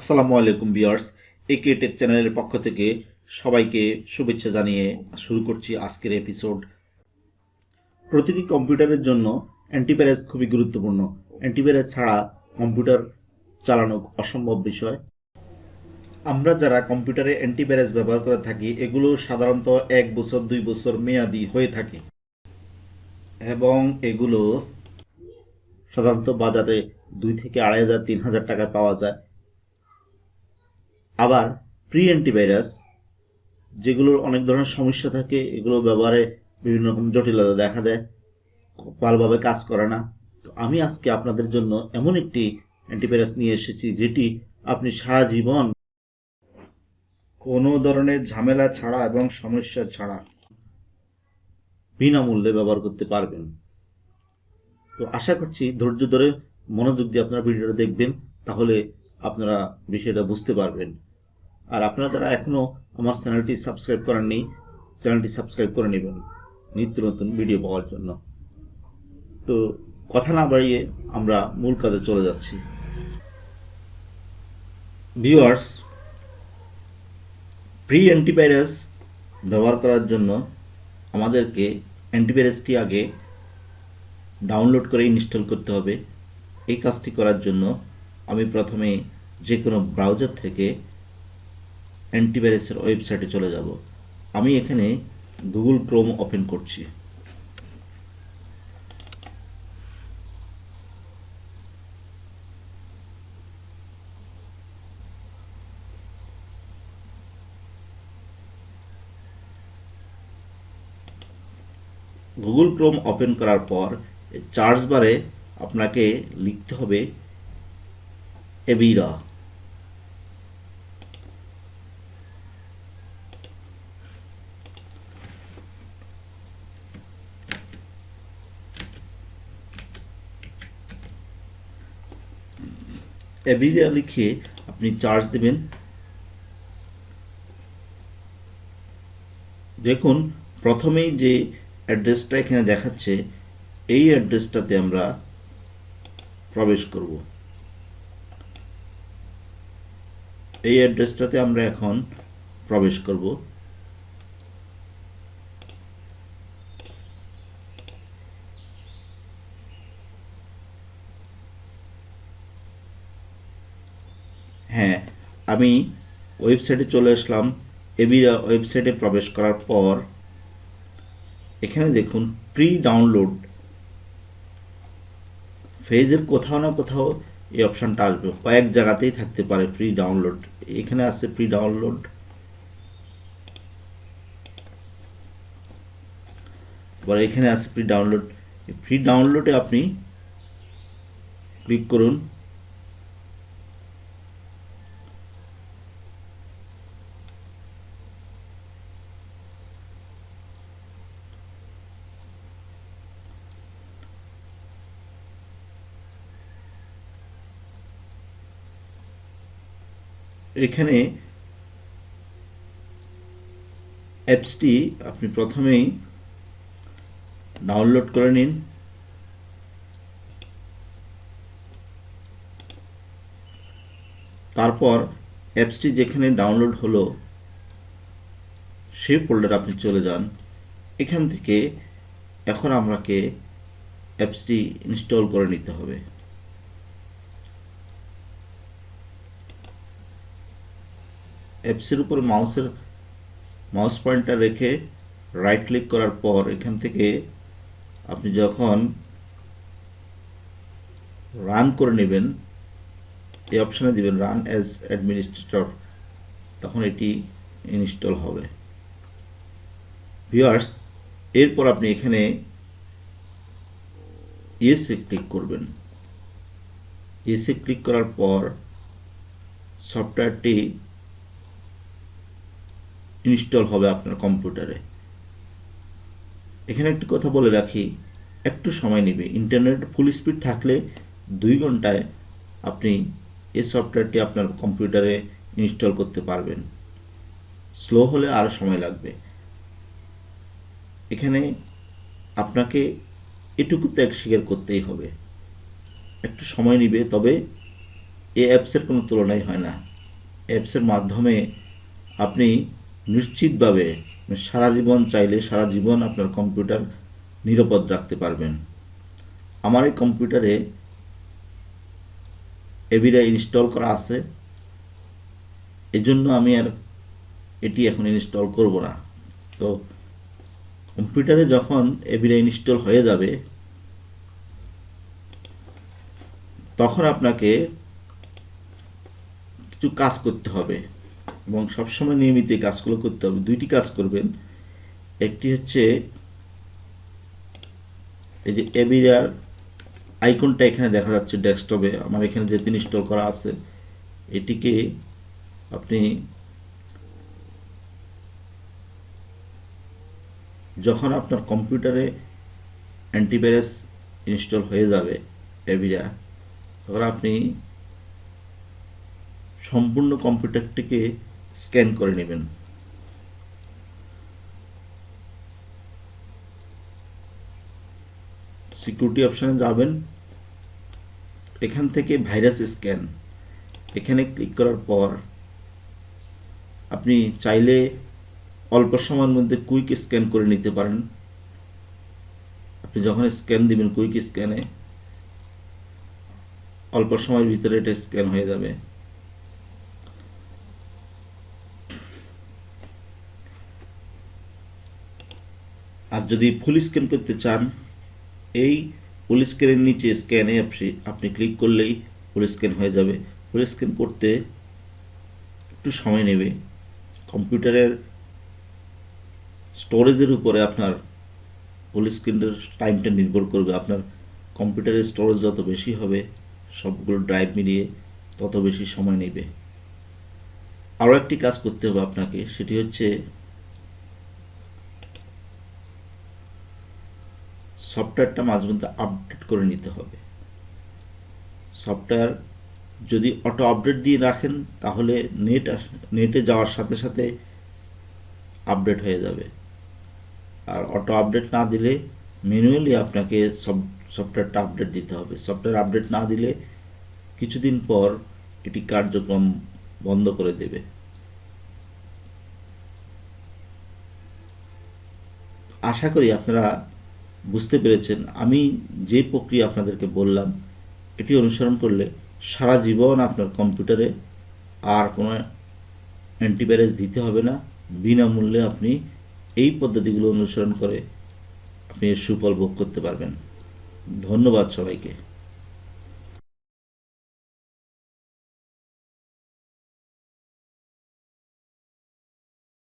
আসসালামু আলাইকুম ভিউয়ার্স, একে টেক চ্যানেলের পক্ষ থেকে সবাইকে শুভেচ্ছা জানিয়ে শুরু করছি আজকের এপিসোড। প্রতিটি কম্পিউটারের জন্য অ্যান্টিভাইরাস খুবই গুরুত্বপূর্ণ। অ্যান্টিভাইরাস ছাড়া কম্পিউটার চালানো অসম্ভব বিষয়। আমরা যারা কম্পিউটারে অ্যান্টিভাইরাস ব্যবহার করে থাকি, এগুলো সাধারণত 1 বছর 2 বছর মেয়াদি হয়ে থাকে এবং এগুলো সাধারণত বাজারে 2 থেকে 2,500 3,000 টাকায় পাওয়া যায়। আবার প্রি অ্যান্টিভাইরাস, যেগুলোর অনেক ধরনের সমস্যা থাকে, এগুলো ব্যবহারে বিভিন্ন রকম জটিলতা দেখা দেয়, ভালোভাবে কাজ করে না। তো আমি আজকে আপনাদের জন্য এমন একটি অ্যান্টিভাইরাস নিয়ে এসেছি যেটি আপনি সারা জীবন কোনো ধরনের ঝামেলা ছাড়া এবং সমস্যা ছাড়া বিনামূল্যে ব্যবহার করতে পারবেন। তো আশা করছি ধৈর্য ধরে মনোযোগ দিয়ে আপনারা ভিডিওটা দেখবেন, তাহলে আপনারা বিষয়টা বুঝতে পারবেন। আর আপনারা যারা এখনও আমার চ্যানেলটি সাবস্ক্রাইব করেননি, চ্যানেলটি সাবস্ক্রাইব করে নেবেন নিত্য নতুন ভিডিও পাওয়ার জন্য। তো কথা না বাড়িয়ে আমরা মূল কাজে চলে যাচ্ছি। ভিউয়ার্স, প্রি অ্যান্টিভাইরাস ব্যবহার করার জন্য আমাদেরকে অ্যান্টিভাইরাসটি আগে ডাউনলোড করে ইনস্টল করতে হবে। এই কাজটি করার জন্য আমি প্রথমে যে কোনো ব্রাউজার থেকে অ্যান্টিভাইরাসের ওয়েবসাইটে চলে যাব। আমি এখানে গুগল ক্রোম ওপেন করছি। গুগল ক্রোম ওপেন করার পর সার্চ বারে আপনাকে লিখতে হবে এভিরা। এভিরা লিখে আপনি সার্চ দেবেন। দেখুন, প্রথমেই যে অ্যাড্রেসটা এখানে দেখাচ্ছে, এই অ্যাড্রেসটাতে আমরা প্রবেশ করব। এই অ্যাড্রেসটাতে আমরা এখন প্রবেশ করব। হ্যাঁ, আমি ওয়েবসাইটে চলে আসলাম। এভিরা ওয়েবসাইটে প্রবেশ করার পর এখানে দেখুন প্রি ডাউনলোড ফেজের কোথাও না কোথাও এই অপশানটা আসবে, কয়েক জায়গাতেই থাকতে পারে প্রি ডাউনলোড। এখানে আছে প্রি ডাউনলোড, আবার এখানে আছে প্রি ডাউনলোড। প্রি ডাউনলোডে আপনি ক্লিক করুন। এখানে অ্যাপসটি আপনি প্রথমেই ডাউনলোড করে নিন। তারপর অ্যাপসটি যেখানে ডাউনলোড হলো সেই ফোল্ডারে আপনি চলে যান। এখান থেকে এখন আমাকে অ্যাপসটি ইনস্টল করে নিতে হবে। অ্যাপসের উপর মাউস পয়েন্টার রেখে রাইট ক্লিক করার পর এখান থেকে আপনি যখন রান করে নেবেন, এই অপশানে দিবেন রান অ্যাজ অ্যাডমিনিস্ট্রেটর, তখন এটি ইনস্টল হবে। ভিউয়ার্স, এরপর আপনি এখানে ইয়েসে ক্লিক করবেন। ইয়েসে ক্লিক করার পর সফটওয়্যারটি ইনস্টল হবে আপনার কম্পিউটারে। এখানে একটি কথা বলে রাখি, একটু সময় নেবে। ইন্টারনেট ফুল স্পিড থাকলে 2 ঘন্টায় আপনি এই সফটওয়্যারটি আপনার কম্পিউটারে ইনস্টল করতে পারবেন। স্লো হলে আরও সময় লাগবে। এখানে আপনাকে এটুকু ত্যাগ স্বীকার করতেই হবে, একটু সময় নেবে, তবে এই অ্যাপসের কোনো তুলনাই হয় না। অ্যাপসের মাধ্যমে আপনি নিশ্চিতভাবে সারা জীবন চাইলে সারা জীবন আপনার কম্পিউটার নিরাপদ রাখতে পারবেন। আমার এই কম্পিউটারে এভিরা ইনস্টল করা আছে, এজন্য আমি আর এটি এখন ইনস্টল করব না। তো কম্পিউটারে যখন এভিরা ইনস্টল হয়ে যাবে তখন আপনাকে কিছু কাজ করতে হবে এবং সবসময় নিয়মিত এই কাজগুলো করতে হবে। দুইটি কাজ করবেন। একটি হচ্ছে এই যে এভিরার আইকনটা এখানে দেখা যাচ্ছে ডেস্কটপে, আমার এখানে যেহেতু ইনস্টল করা আছে, এটিকে আপনি যখন আপনার কম্পিউটারে অ্যান্টিভাইরাস ইনস্টল হয়ে যাবে এভিরা, তখন আপনি সম্পূর্ণ কম্পিউটারটিকে স্ক্যান করে নেবেন। সিকিউরিটি অপশানে যাবেন, এখান থেকে ভাইরাস স্ক্যান এখানে ক্লিক করার পর আপনি চাইলে অল্প সময়ের মধ্যে কুইক স্ক্যান করে নিতে পারেন। আপনি যখন স্ক্যান দিবেন কুইক স্ক্যানে অল্প সময়ের ভিতরে এটা স্ক্যান হয়ে যাবে। আর যদি ফুল স্ক্যান করতে চান, এই ফুল স্ক্যানের নিচে স্ক্যানে আপনি ক্লিক করলেই ফুল স্ক্যান হয়ে যাবে। ফুল স্ক্যান করতে একটু সময় নেবে। কম্পিউটারের স্টোরেজের উপরে আপনার ফুল স্ক্রিনের টাইমটা নির্ভর করবে। আপনার কম্পিউটারের স্টোরেজ যত বেশি হবে, সবগুলো ড্রাইভ মিলিয়ে তত বেশি সময় নেবে। আরও একটি কাজ করতে হবে আপনাকে, সেটি হচ্ছে সফটওয়্যারটা মাঝে মধ্যে আপডেট করে নিতে হবে। সফটওয়্যার যদি অটো আপডেট দিয়ে রাখেন তাহলে নেটে যাওয়ার সাথে সাথে আপডেট হয়ে যাবে, আর অটো আপডেট না দিলে ম্যানুয়ালি আপনাকে সফটওয়্যারটা আপডেট দিতে হবে। সফটওয়্যার আপডেট না দিলে কিছুদিন পর এটি কার্যক্রম বন্ধ করে দেবে। আশা করি আপনারা বুঝতে পেরেছেন। আমি যে প্রক্রিয়া আপনাদেরকে বললাম এটি অনুসরণ করলে সারা জীবন আপনার কম্পিউটারে আর কোনো অ্যান্টিভাইরাস দিতে হবে না। বিনামূল্যে আপনি এই পদ্ধতিগুলো অনুসরণ করে আপনি এর সুফল ভোগ করতে পারবেন। ধন্যবাদ সবাইকে।